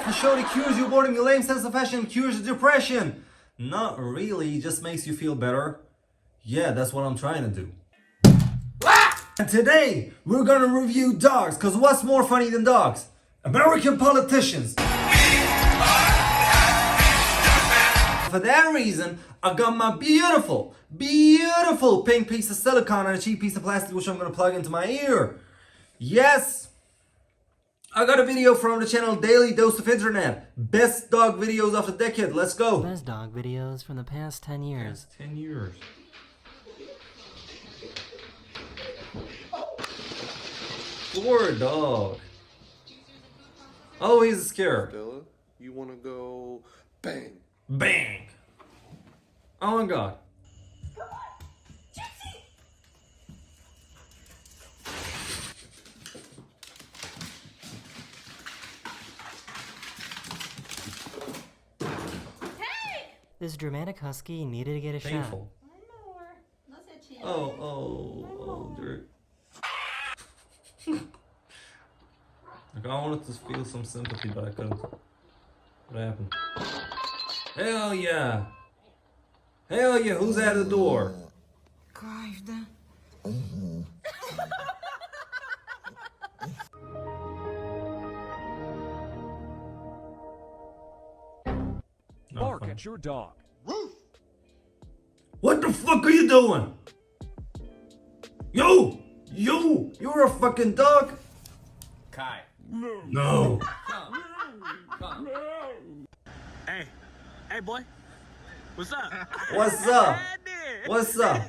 the show that cures your boredom, your lame sense of fashion, cures your depression. Not really, it just makes you feel better. Yeah, that's what I'm trying to do. And today, we're gonna review dogs, cause what's more funny than dogs? American politicians. For that reason, I got my beautiful pink piece of silicone and a cheap piece of plastic which I'm gonna plug into my ear. Yes, I got a video from the channel Daily Dose of Internet. Best dog videos of the decade. Let's go. Best dog videos from the past 10 years. 10 years. Poor dog. Oh, he's scared. Stella, you wanna go bang? Bang! Oh my god. This dramatic husky needed to get a Painful. shot. Oh, dirt. Like, I wanted to feel some sympathy, but I couldn't. What happened? Hell yeah! Hell yeah, who's at the door? Bark at your dog. What the fuck are you doing? You're a fucking dog? Kai. No. Come. Hey, boy. What's up? What's up? What's up?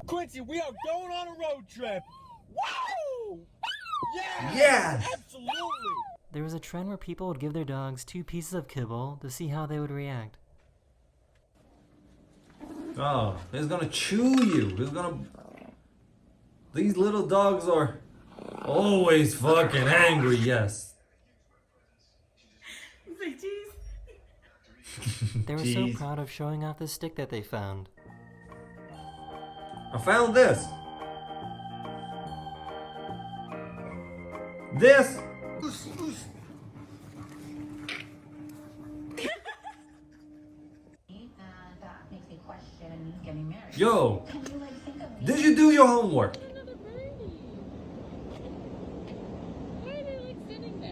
Quincy, we are going on a road trip. Wow! Yeah! Absolutely! There was a trend where people would give their dogs 2 pieces of kibble to see how they would react. Oh, he's gonna chew you. These little dogs are always fucking angry, yes. They were so proud of showing off the stick that they found. I found this. This. Yo, did you do your homework?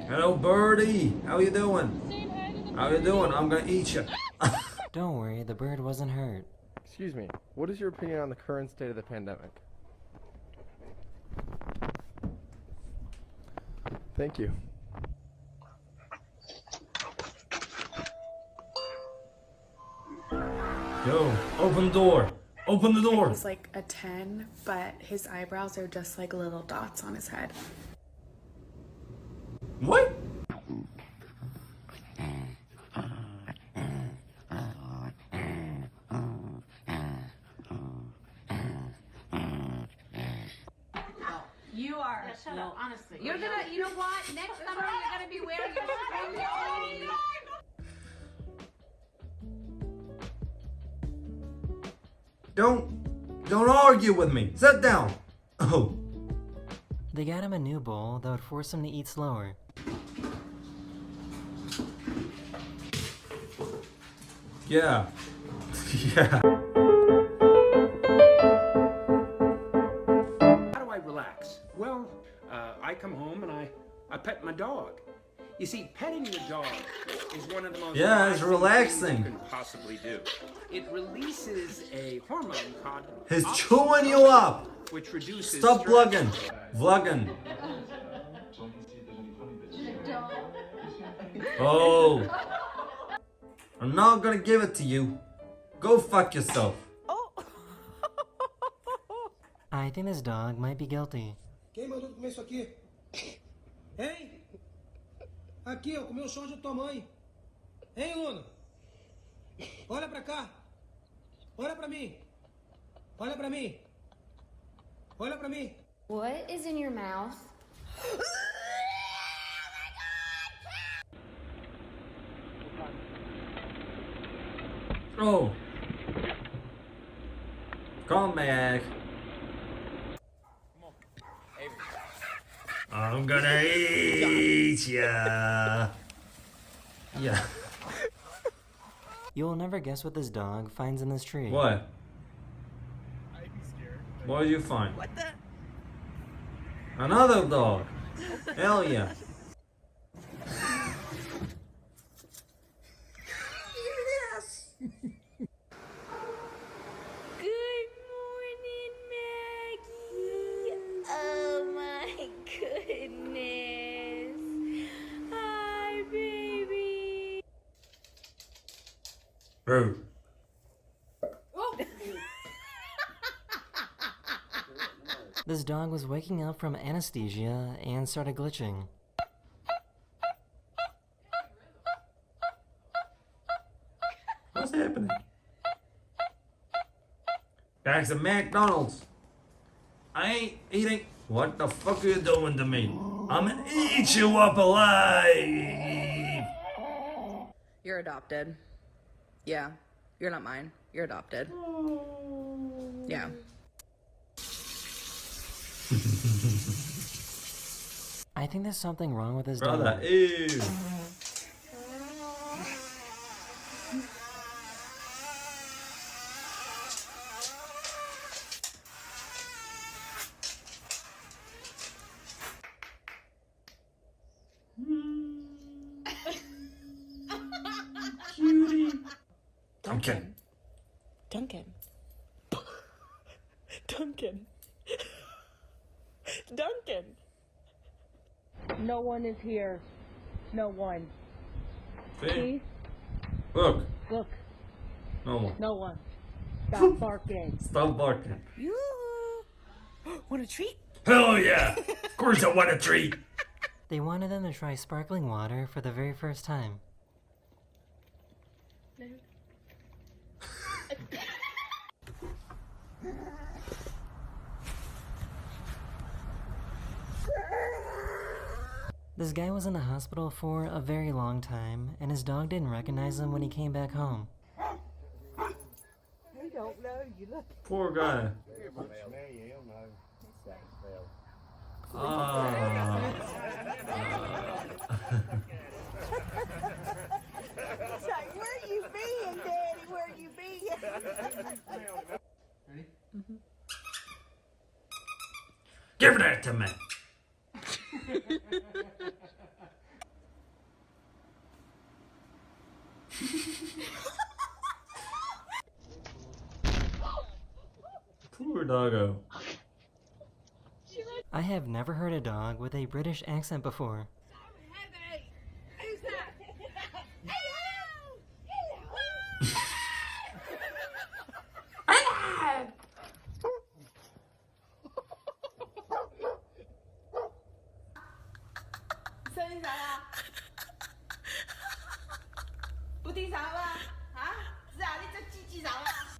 Hello, birdie. How you doing? How you doing? I'm gonna eat you. Don't worry, the bird wasn't hurt. Excuse me, what is your opinion on the current state of the pandemic? Thank you. Yo, open the door. Open the door. He's like a 10, but his eyebrows are just like little dots on his head. What? You are. Yeah, shut up, honestly. You're gonna, you know what? Next summer you're gonna be wearing your spring clothes. Don't argue with me. Sit down. Oh. They got him a new bowl that would force him to eat slower. Yeah. Yeah. How do I relax? Well, I come home and I pet my dog. You see, petting your dog is one of the most it's relaxing things you can possibly do. It releases a hormone called He's oxytocin, chewing you up. which reduces Stop stress. vlogging. Oh. I'm not gonna give it to you. Go fuck yourself. I think this dog might be guilty. Quem mandou comer isso aqui? Hein? Aqui, ó, comeu o chão de tua mãe. Hein, Luna? Olha pra cá. Olha pra mim. Olha pra mim. Olha pra mim. What is in your mouth? Oh. Come back. I'm gonna eat ya. Yeah. You'll never guess what this dog finds in this tree. What? What did you find? What the? Another dog. Hell yeah. Yes. Good morning, Maggie. Oh my goodness. Hi, baby. Bro. This dog was waking up from anesthesia and started glitching. What's happening? Back to McDonald's. I ain't eating. What the fuck are you doing to me? I'm gonna eat you up alive. You're adopted. Yeah. You're not mine. You're adopted. Yeah. I think there's something wrong with this Brother, dog. ew. Cutie. Duncan. Duncan. Duncan. Duncan. No one is here. No one. See? Look. Look. No one. No one. Stop barking. Stop barking. You want a treat? Hell yeah! Of course I want a treat. They wanted them to try sparkling water for the very first time. This guy was in the hospital for a very long time, and his dog didn't recognize him when he came back home. We don't know you. Look. Poor guy. It's like, where you being, Daddy? Where you being? Give that to me. Poor doggo. I have never heard a dog with a British accent before. Who's that?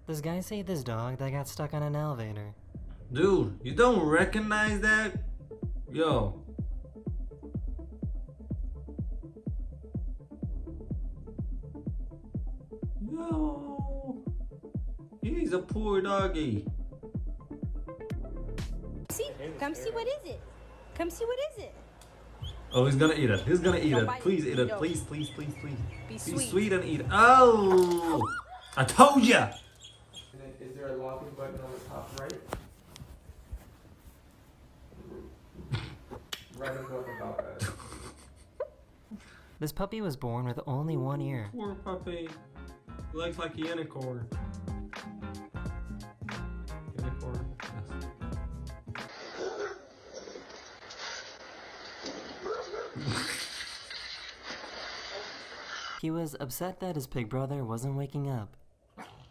This guy saved this dog that got stuck on an elevator. Dude, you don't recognize that? Yo. Yo. He's a poor doggy. See, come see what is it. Come see what is it. Oh, he's gonna eat it. He's gonna eat Don't it. bite Please me. eat it. No. Please, please, please, please. Be Be sweet. sweet and eat it. Oh! I told ya! Is there a locking button on the top right? Right above the top edge. This puppy was born with only one ear. Poor puppy. He looks like a unicorn. Unicorn? Yes. He was upset that his pig brother wasn't waking up.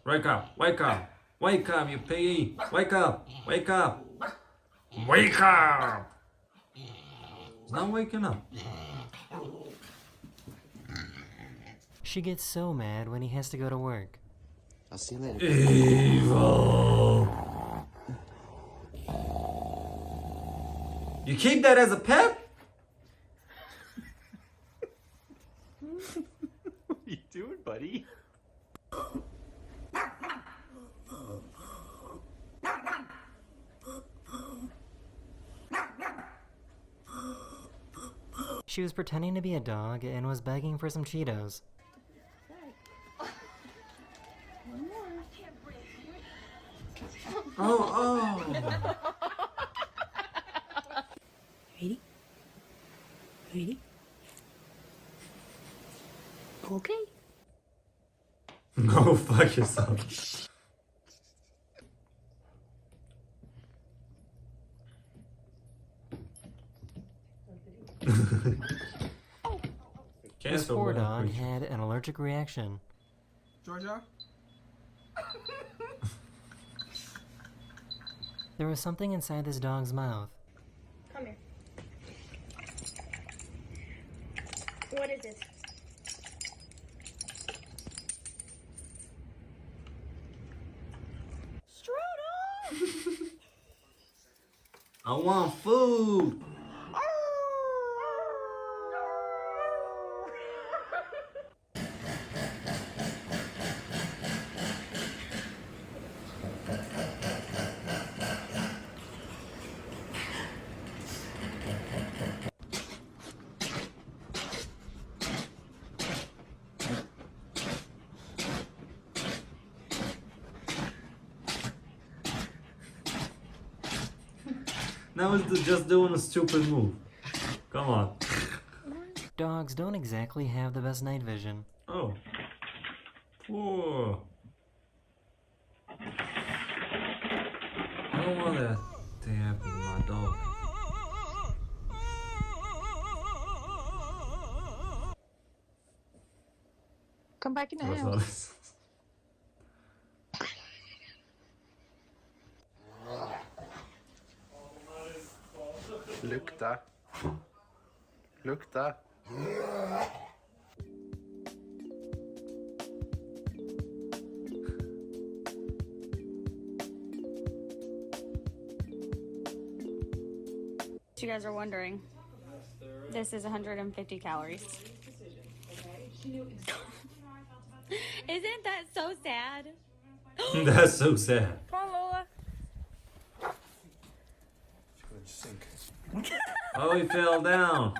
Wake up! Wake up! Wake up, you piggy! Wake up! Wake up! Wake up! He's not waking up. She gets so mad when he has to go to work. I'll see you later. Evil! You keep that as a pet? What are you doing, buddy? She was pretending to be a dog and was begging for some Cheetos. Oh. Ready? Ready? Okay. No, fuck yourself. This poor dog had an allergic reaction. Georgia? There was something inside this dog's mouth. Come here. What is it? I want food. Now it's just doing a stupid move. Come on. Dogs don't exactly have the best night vision. Oh. Whoa. I don't want that to happen to my dog. Come back in the What's house. Lukta. Lukta. You guys are wondering. This is 150 calories. Isn't that so sad? That's so sad. Come on, Lola. It's gonna sink. Oh, he fell down.